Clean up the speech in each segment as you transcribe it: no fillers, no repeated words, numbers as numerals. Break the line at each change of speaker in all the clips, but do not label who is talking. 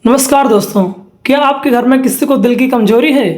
नमस्कार दोस्तों, क्या आपके घर में किसी को दिल की कमजोरी है,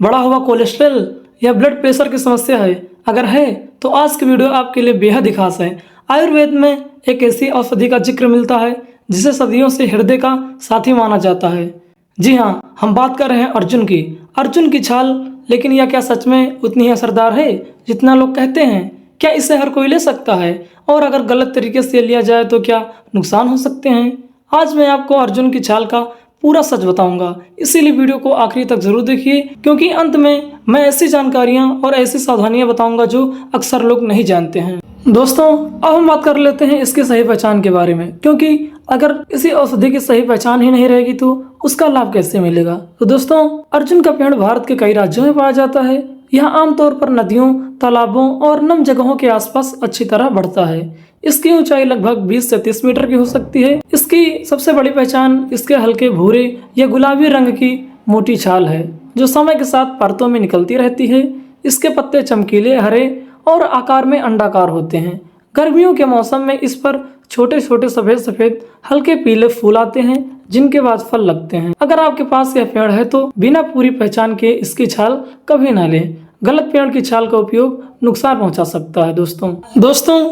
बढ़ा हुआ कोलेस्ट्रॉल या ब्लड प्रेशर की समस्या है? अगर है तो आज की वीडियो आपके लिए बेहद ही खास है। आयुर्वेद में एक ऐसी औषधि का जिक्र मिलता है जिसे सदियों से हृदय का साथी माना जाता है। जी हाँ, हम बात कर रहे हैं अर्जुन की। अर्जुन की छाल। लेकिन यह क्या सच में उतनी ही असरदार है जितना लोग कहते हैं? क्या इसे हर कोई ले सकता है? और अगर गलत तरीके से लिया जाए तो क्या नुकसान हो सकते हैं? आज मैं आपको अर्जुन की छाल का पूरा सच बताऊंगा, इसीलिए वीडियो को आखिरी तक जरूर देखिए, क्योंकि अंत में मैं ऐसी जानकारियां और ऐसी सावधानियां बताऊंगा जो अक्सर लोग नहीं जानते हैं। दोस्तों, अब हम बात कर लेते हैं इसकी सही पहचान के बारे में, क्योंकि अगर किसी औषधि की सही पहचान ही नहीं रहेगी तो उसका लाभ कैसे मिलेगा। तो दोस्तों, अर्जुन का पेड़ भारत के कई राज्यों में पाया जाता है। यह आमतौर पर नदियों, तालाबों और नम जगहों के आसपास अच्छी तरह बढ़ता है। इसकी ऊंचाई लगभग 20 से 30 मीटर की हो सकती है। इसकी सबसे बड़ी पहचान इसके हल्के भूरे या गुलाबी रंग की मोटी छाल है, जो समय के साथ परतों में निकलती रहती है। इसके पत्ते चमकीले हरे और आकार में अंडाकार होते हैं। गर्मियों के मौसम में इस पर छोटे छोटे सफेद सफेद हल्के पीले फूल आते हैं, जिनके बाद फल लगते हैं। अगर आपके पास यह पेड़ है तो बिना पूरी पहचान के इसकी छाल कभी ना लें। गलत पेड़ की छाल का उपयोग नुकसान पहुंचा सकता है। दोस्तों,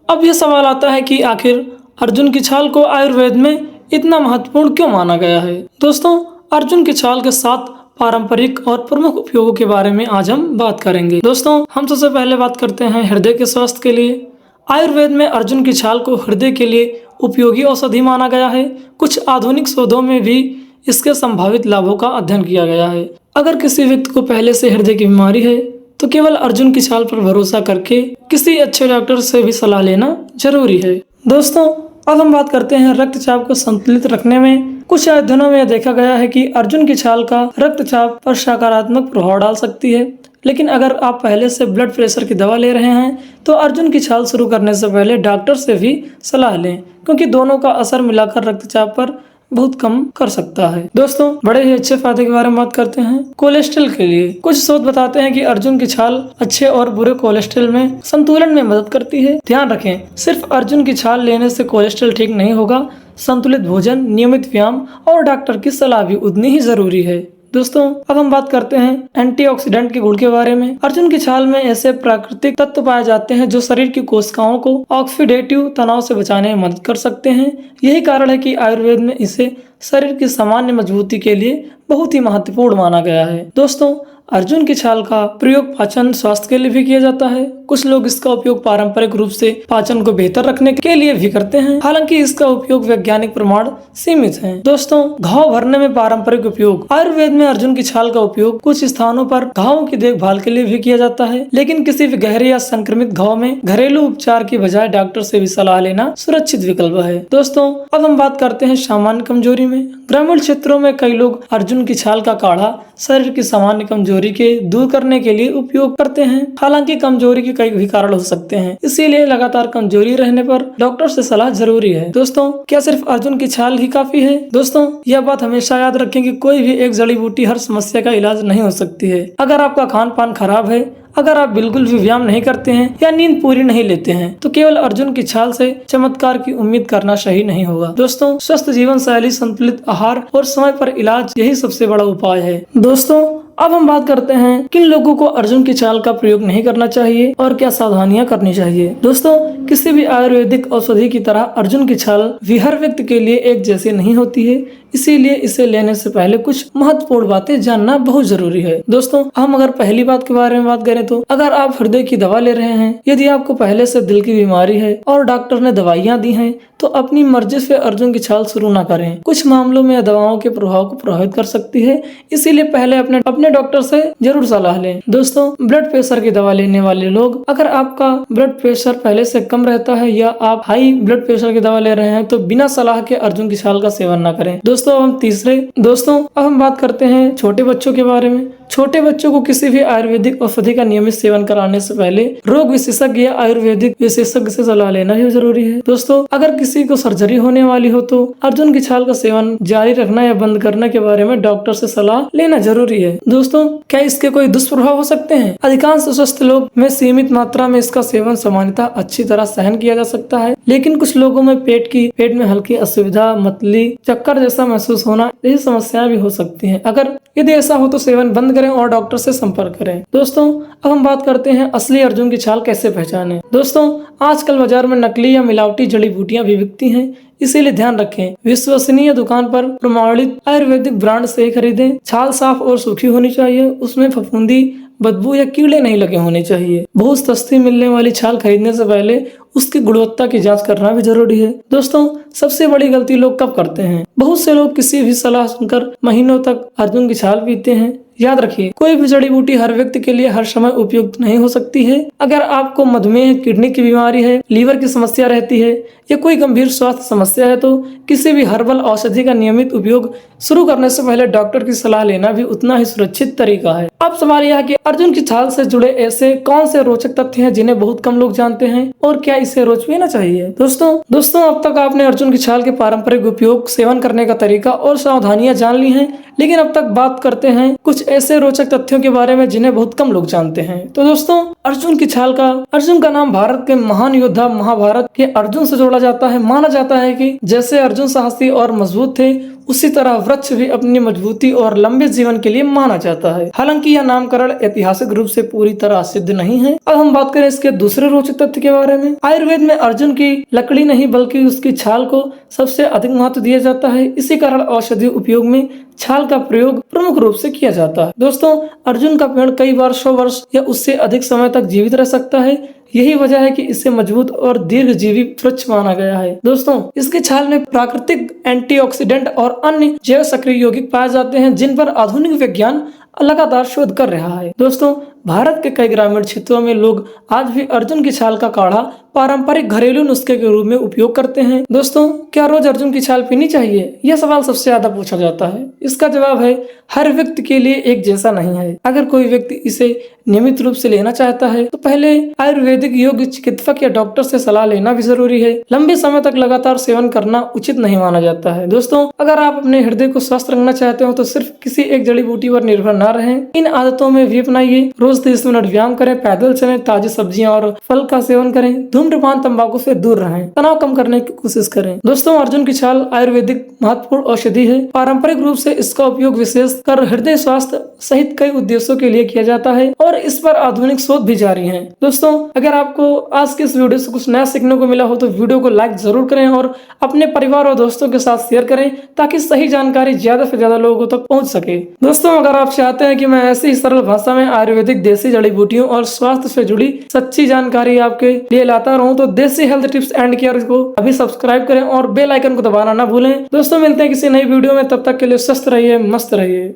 अब यह सवाल आता है कि आखिर अर्जुन की छाल को आयुर्वेद में इतना महत्वपूर्ण क्यों माना गया है? दोस्तों, अर्जुन की छाल के 7 पारंपरिक और प्रमुख उपयोगों के बारे में आज हम बात करेंगे। दोस्तों, हम सबसे पहले बात करते हैं हृदय के स्वास्थ्य के लिए। आयुर्वेद में अर्जुन की छाल को हृदय के लिए उपयोगी औषधि माना गया है। कुछ आधुनिक शोधों में भी इसके संभावित लाभों का अध्ययन किया गया है। अगर किसी व्यक्ति को पहले से हृदय की बीमारी है तो केवल अर्जुन की छाल पर भरोसा करके किसी अच्छे डॉक्टर से भी सलाह लेना जरूरी है। दोस्तों, अब हम बात करते हैं रक्तचाप को संतुलित रखने में। कुछ अध्ययनों में देखा गया है कि अर्जुन की छाल का रक्तचाप पर सकारात्मक प्रभाव डाल सकती है। लेकिन अगर आप पहले से ब्लड प्रेशर की दवा ले रहे हैं तो अर्जुन की छाल शुरू करने से पहले डॉक्टर से भी सलाह लें, क्योंकि दोनों का असर मिलाकर रक्तचाप पर बहुत कम कर सकता है। दोस्तों, बड़े ही अच्छे फायदे के बारे में बात करते हैं। कोलेस्ट्रॉल के लिए कुछ शोध बताते हैं कि अर्जुन की छाल अच्छे और बुरे कोलेस्ट्रॉल में संतुलन में मदद करती है। ध्यान रखें, सिर्फ अर्जुन की छाल लेने से कोलेस्ट्रॉल ठीक नहीं होगा। संतुलित भोजन, नियमित व्यायाम और डॉक्टर की सलाह भी उतनी ही जरूरी है। दोस्तों, अब हम बात करते हैं एंटीऑक्सीडेंट के गुण के बारे में। अर्जुन की छाल में ऐसे प्राकृतिक तत्व पाए जाते हैं जो शरीर की कोशिकाओं को ऑक्सीडेटिव तनाव से बचाने में मदद कर सकते हैं। यही कारण है कि आयुर्वेद में इसे शरीर की सामान्य मजबूती के लिए बहुत ही महत्वपूर्ण माना गया है। दोस्तों, अर्जुन की छाल का प्रयोग पाचन स्वास्थ्य के लिए भी किया जाता है। कुछ लोग इसका उपयोग पारंपरिक रूप से पाचन को बेहतर रखने के लिए भी करते हैं, हालांकि इसका उपयोग वैज्ञानिक प्रमाण सीमित है। दोस्तों, घाव भरने में पारंपरिक उपयोग। आयुर्वेद में अर्जुन की छाल का उपयोग कुछ स्थानों पर घावों की देखभाल के लिए भी किया जाता है, लेकिन किसी भी गहरे या संक्रमित घाव में घरेलू उपचार की बजाय डॉक्टर से भी सलाह लेना सुरक्षित विकल्प है। दोस्तों, अब हम बात करते हैं सामान्य कमजोरी में। ग्रामीण क्षेत्रों में कई लोग अर्जुन की छाल का काढ़ा शरीर की सामान्य कमजोरी के दूर करने के लिए उपयोग करते हैं। हालांकि कमजोरी के कई भी कारण हो सकते हैं, इसीलिए लगातार कमजोरी रहने पर डॉक्टर से सलाह जरूरी है। दोस्तों, क्या सिर्फ अर्जुन की छाल ही काफी है? दोस्तों, यह बात हमेशा याद रखें कि कोई भी एक जड़ी बूटी हर समस्या का इलाज नहीं हो सकती है। अगर आपका खान पान खराब है, अगर आप बिल्कुल भी व्यायाम नहीं करते हैं या नींद पूरी नहीं लेते हैं, तो केवल अर्जुन की छाल से चमत्कार की उम्मीद करना सही नहीं होगा। दोस्तों, स्वस्थ जीवन शैली, संतुलित आहार और समय पर इलाज, यही सबसे बड़ा उपाय है। दोस्तों, अब हम बात करते हैं किन लोगों को अर्जुन की छाल का प्रयोग नहीं करना चाहिए और क्या सावधानियां करनी चाहिए। दोस्तों, किसी भी आयुर्वेदिक औषधि की तरह अर्जुन की छाल भी हर व्यक्ति के लिए एक जैसी नहीं होती है, इसीलिए इसे लेने से पहले कुछ महत्वपूर्ण बातें जानना बहुत जरूरी है। दोस्तों, हम अगर पहली बात के बारे में बात करें तो अगर आप हृदय की दवा ले रहे हैं, यदि आपको पहले से दिल की बीमारी है और डॉक्टर ने दवाइयाँ दी हैं, तो अपनी मर्जी से अर्जुन की छाल शुरू न करें। कुछ मामलों में दवाओं के प्रभाव को प्रभावित कर सकती है, इसीलिए पहले अपने डॉक्टर से जरूर सलाह लें। दोस्तों, ब्लड प्रेशर की दवा लेने वाले लोग, अगर आपका ब्लड प्रेशर पहले से कम रहता है या आप हाई ब्लड प्रेशर की दवा ले रहे हैं तो बिना सलाह के अर्जुन की छाल का सेवन न करें। दोस्तों, अब हम बात करते हैं छोटे बच्चों के बारे में। छोटे बच्चों को किसी भी आयुर्वेदिक औषधि का नियमित सेवन कराने से पहले रोग विशेषज्ञ या आयुर्वेदिक विशेषज्ञ से सलाह लेना भी जरूरी है। दोस्तों, अगर किसी को सर्जरी होने वाली हो तो अर्जुन की छाल का सेवन जारी रखना या बंद करने के बारे में डॉक्टर से सलाह लेना जरूरी है। दोस्तों, क्या इसके कोई दुष्प्रभाव हो सकते हैं? अधिकांश स्वस्थ लोग में सीमित मात्रा में इसका सेवन सामान्यतः अच्छी तरह सहन किया जा सकता है, लेकिन कुछ लोगों में पेट में हल्की असुविधा, मतली, चक्कर जैसा महसूस होना, यही समस्याएं भी हो सकती हैं। अगर यदि ऐसा हो तो सेवन बंद करें और डॉक्टर से संपर्क करें। दोस्तों, अब हम बात करते हैं असली अर्जुन की छाल कैसे पहचानें। दोस्तों, आजकल बाजार में नकली या मिलावटी जड़ी बूटियां भी बिकती हैं, इसीलिए ध्यान रखें। विश्वसनीय दुकान पर प्रमाणित आयुर्वेदिक ब्रांड से खरीदें। छाल साफ और सूखी होनी चाहिए, उसमें फफूंदी, बदबू या कीड़े नहीं लगे होने चाहिए। बहुत सस्ती मिलने वाली छाल खरीदने से पहले उसकी गुणवत्ता की जांच करना भी जरूरी है। दोस्तों, सबसे बड़ी गलती लोग कब करते हैं? बहुत से लोग किसी भी सलाह सुनकर महीनों तक अर्जुन की छाल पीते हैं। याद रखिए, कोई भी जड़ी बूटी हर व्यक्ति के लिए हर समय उपयुक्त नहीं हो सकती है। अगर आपको मधुमेह, किडनी की बीमारी है, लीवर की समस्या रहती है या कोई गंभीर स्वास्थ्य समस्या है तो किसी भी हर्बल औषधि का नियमित उपयोग शुरू करने से पहले डॉक्टर की सलाह लेना भी उतना ही सुरक्षित तरीका है। अब सवाल यह है कि अर्जुन की छाल से जुड़े ऐसे कौन से रोचक तथ्य हैं जिन्हें बहुत कम लोग जानते हैं और क्या इसे रोज पीना चाहिए? दोस्तों, अब तक आपने अर्जुन की छाल के पारंपरिक उपयोग, सेवन करने का तरीका और सावधानियां जान ली हैं, लेकिन अब तक बात करते हैं कुछ ऐसे रोचक तथ्यों के बारे में जिन्हें बहुत कम लोग जानते हैं। तो दोस्तों, अर्जुन का नाम भारत के महान योद्धा महाभारत के अर्जुन से जोड़ा जाता है। माना जाता है कि जैसे अर्जुन साहसी और मजबूत थे, उसी तरह वृक्ष भी अपनी मजबूती और लंबे जीवन के लिए माना जाता है। हालांकि यह नामकरण ऐतिहासिक रूप से पूरी तरह सिद्ध नहीं है। अब हम बात करें इसके दूसरे रोचक तथ्य के बारे में। आयुर्वेद में अर्जुन की लकड़ी नहीं बल्कि उसकी छाल को सबसे अधिक महत्व दिया जाता है। इसी कारण औषधि उपयोग में छाल का प्रयोग प्रमुख रूप से किया जाता है। दोस्तों, अर्जुन का पेड़ कई बार 100 वर्ष या उससे अधिक समय तक जीवित रह सकता है। यही वजह है कि इसे मजबूत और दीर्घजीवी वृक्ष माना गया है। दोस्तों, इसकी छाल में प्राकृतिक एंटीऑक्सीडेंट और अन्य जैव सक्रिय यौगिक पाए जाते हैं, जिन पर आधुनिक विज्ञान लगातार शोध कर रहा है। दोस्तों, भारत के कई ग्रामीण क्षेत्रों में लोग आज भी अर्जुन की छाल का काढ़ा पारंपरिक घरेलू नुस्खे के रूप में उपयोग करते हैं। दोस्तों, क्या रोज अर्जुन की छाल पीनी चाहिए? यह सवाल सबसे ज्यादा पूछा जाता है। इसका जवाब है, हर व्यक्ति के लिए एक जैसा नहीं है। अगर कोई व्यक्ति इसे नियमित रूप से लेना चाहता है तो पहले आयुर्वेदिक योग चिकित्सक या डॉक्टर से सलाह लेना भी जरूरी है। लंबे समय तक लगातार सेवन करना उचित नहीं माना जाता है। दोस्तों, अगर आप अपने हृदय को स्वस्थ रखना चाहते हो तो सिर्फ किसी एक जड़ी बूटी पर निर्भर न रहें। इन आदतों में भी अपनाइए। रोज 30 मिनट व्यायाम करें, पैदल चलें, ताजी सब्जियां और फल का सेवन करें, धूम्रपान, तंबाकू से दूर रहें, तनाव कम करने की कोशिश करें। दोस्तों, अर्जुन की छाल आयुर्वेदिक महत्वपूर्ण औषधि है। पारंपरिक रूप से इसका उपयोग विशेषकर हृदय स्वास्थ्य सहित कई उद्देश्यों के लिए किया जाता है और इस पर आधुनिक शोध भी जारी है। दोस्तों, अगर आपको आज के इस वीडियो से कुछ नया सीखने को मिला हो तो वीडियो को लाइक जरूर करें और अपने परिवार और दोस्तों के साथ शेयर करें ताकि सही जानकारी ज्यादा से ज्यादा लोगों तक पहुंच सके। दोस्तों, अगर आप चाहते हैं कि मैं ऐसी ही सरल भाषा में आयुर्वेदिक देसी जड़ी बूटियों और स्वास्थ्य से जुड़ी सच्ची जानकारी आपके लिए लाता रहूं तो देसी हेल्थ टिप्स एंड केयर को अभी सब्सक्राइब करें और बेल आइकन को दबाना ना भूलें। दोस्तों, मिलते हैं किसी नई वीडियो में, तब तक के लिए स्वस्थ रहिए, मस्त रहिए।